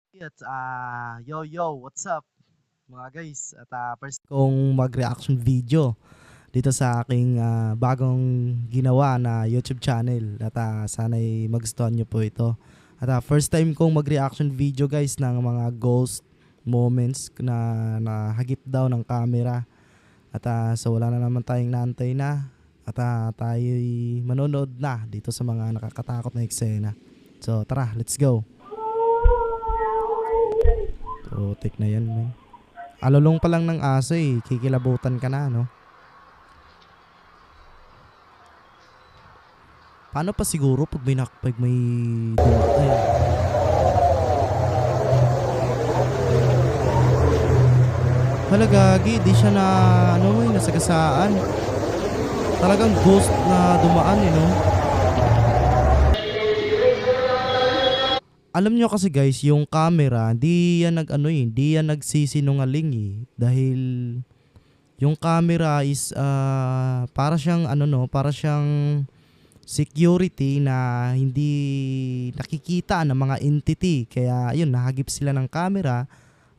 At what's up mga guys? At first kong mag-reaction video dito sa aking bagong ginawa na YouTube channel. At sana'y magustuhan nyo po ito. At first time kong mag-reaction video guys ng mga ghost moments na nahagip daw ng camera. At so wala na naman tayong naantay na. At tayo'y manonood na dito sa mga nakakatakot na eksena. So tara, let's go. Putik na yan, man. Alulong pa lang ng aso eh. Kikilabutan ka na, no? Paano pa siguro pag may dumatay? Hala gagi, di siya na nasagasaan. Talagang ghost na dumaan eh, no? Alam nyo kasi guys, yung camera, di yan nagsisinungaling eh. Dahil yung camera is para siyang para siyang security na hindi nakikita ng mga entity. Kaya ayun, nahagip sila ng camera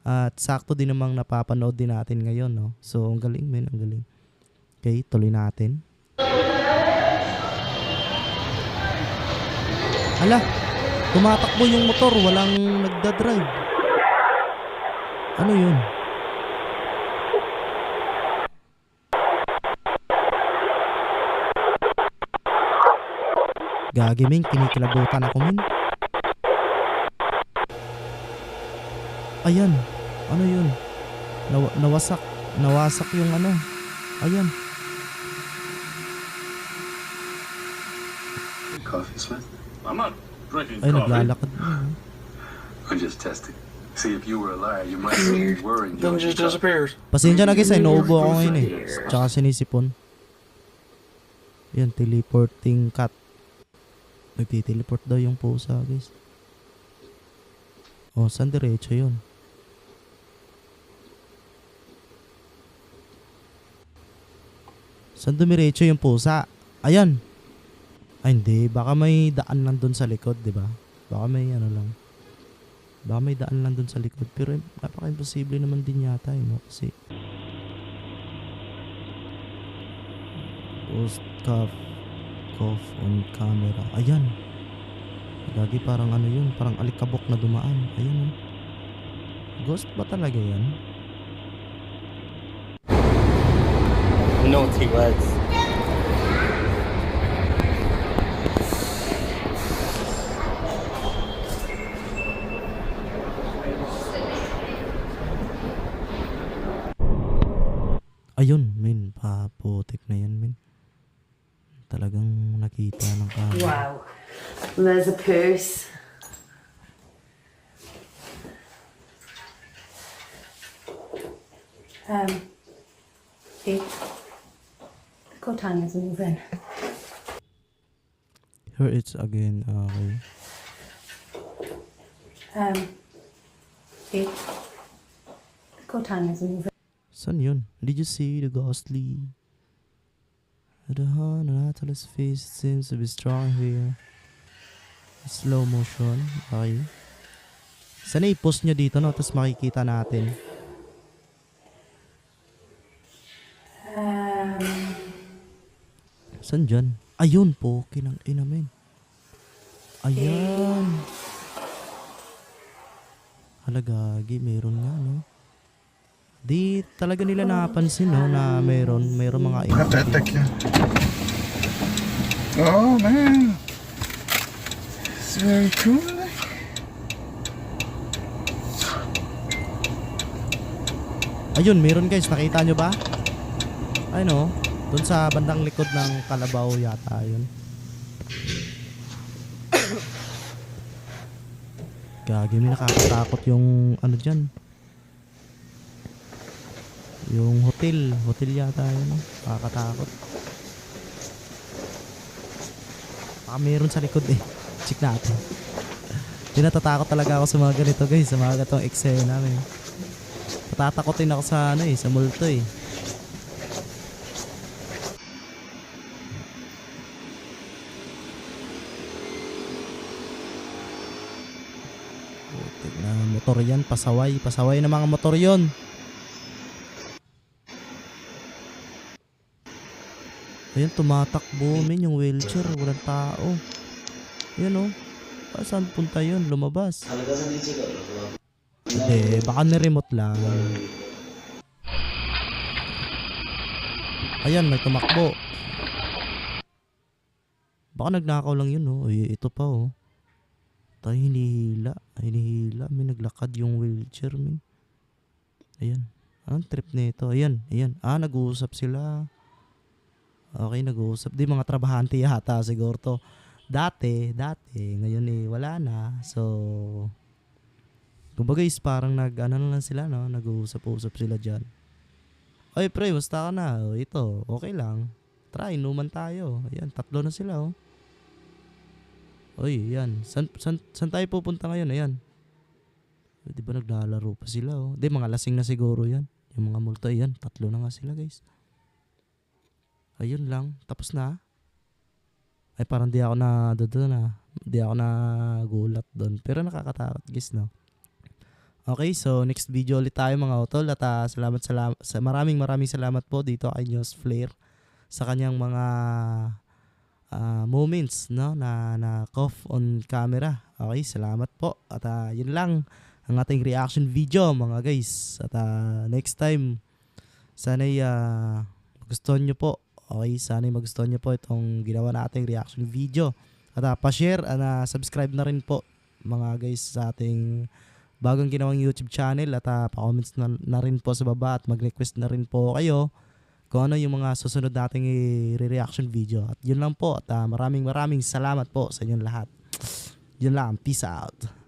at sakto din namang napapanood din natin ngayon, no. So ang galing, men, ang galing. Okay, tuloy natin. Hala, tumatakbo yung motor, walang nagdadrive. Ano yun? Gagi, men, kinikilabutan ako, men. Ayan, ano yun? Nawasak yung ano. Ayan. Coffee, Smith? I'm not drinking Ay, coffee. naglalakad na. I'm just testing. See, if you were a liar, you might be worrying. Then just disappears. Pasensya na guys, ay nauubo ako ngayon eh. Tsaka sinisipon. Yan, teleporting cat. Nagtiteleport daw yung pusa guys. Oh, saan diretso yun? Saan dumiretso yung pusa? Ayan. Ay hindi, baka may daan lang dun sa likod, di ba? Baka may lang. Baka may daan lang dun sa likod. Pero napaka-imposible naman din yata, no? Kasi ghost cough on camera. Ayan. Lagi parang yun, parang alikabok na dumaan. Ayan, oh. Ghost ba talaga yan? Naughty lads. Ayun, men, paputik na yan, men. Talagang nakita ng camera. Wow. And there's a purse. The coat hangers moving. Here it's again, okay. The coat hangers moving. Saan yun? Did you see the ghostly? The Nathal's face seems to be strong here. Slow motion. Okay. Sana i-post nyo dito, no? Tapos makikita natin. Saan dyan? Ayun po. Kinang inamin. Ayan. Halagagi. Meron nga, no? Di talaga nila napansin, no? Na meron mga Have to attack you. Oh man, it's very cool. Ayun, meron guys, nakita nyo ba? Ay no, doon sa bandang likod ng kalabaw yata yun. Gagi, may nakakatakot yung dyan. Yung hotel yata yun, no? Nakakatakot. Baka meron sa likod eh. Check natin. Tinatatakot talaga ako sa mga ganito guys, sa mga ganitong eksena namin. Natatakotin ako sa sa multo eh. Tignan mo motor yan, pasaway ng mga motor yon. Ayun, tumatakbo men yung wheelchair, walang tao. Ayun oh. Saan punta yun? Lumabas. Hindi, baka ni-remote lang. Ayan, may tumakbo. Baka nagnakaw lang yun oh. Ay, ito pa oh. Tayo hinihila. May naglakad yung wheelchair men. Ayan. Anong trip nito? Ayan. Nag-uusap sila. Okay, nag-uusap. Di mga trabahante yata siguro to. Dati. Ngayon wala na. So, kumbaga is parang lang sila, no? Nag-uusap-usap sila dyan. Oy, pre, musta ka na? O, ito, okay lang. Try, inuman tayo. Ayan, 3 na sila, oh. Oy, yan. San tayo pupunta ngayon? Ayan. Di ba naglalaro pa sila, oh? Di, mga lasing na siguro yan. Yung mga multo, ayan. 3 na nga sila, guys. Ayun lang. Tapos na. Ay, parang di ako na Di ako nagulat doon. Pero nakakatakot, guys, no? Okay, so next video ulit tayo mga utol. At maraming salamat po dito kay News Flair sa kanyang mga moments, no, na cough on camera. Okay, salamat po. At yun lang ang ating reaction video mga guys. At next time sana'y magustuhan nyo po. Okay, sana'y magustuhan nyo po itong ginawa nating reaction video. At pa-share at subscribe na rin po mga guys sa ating bagong ginawang YouTube channel. At pa-comments na rin po sa baba at mag-request na rin po kayo kung ano yung mga susunod nating i-reaction video. At yun lang po. At maraming salamat po sa inyong lahat. Yun lang. Peace out.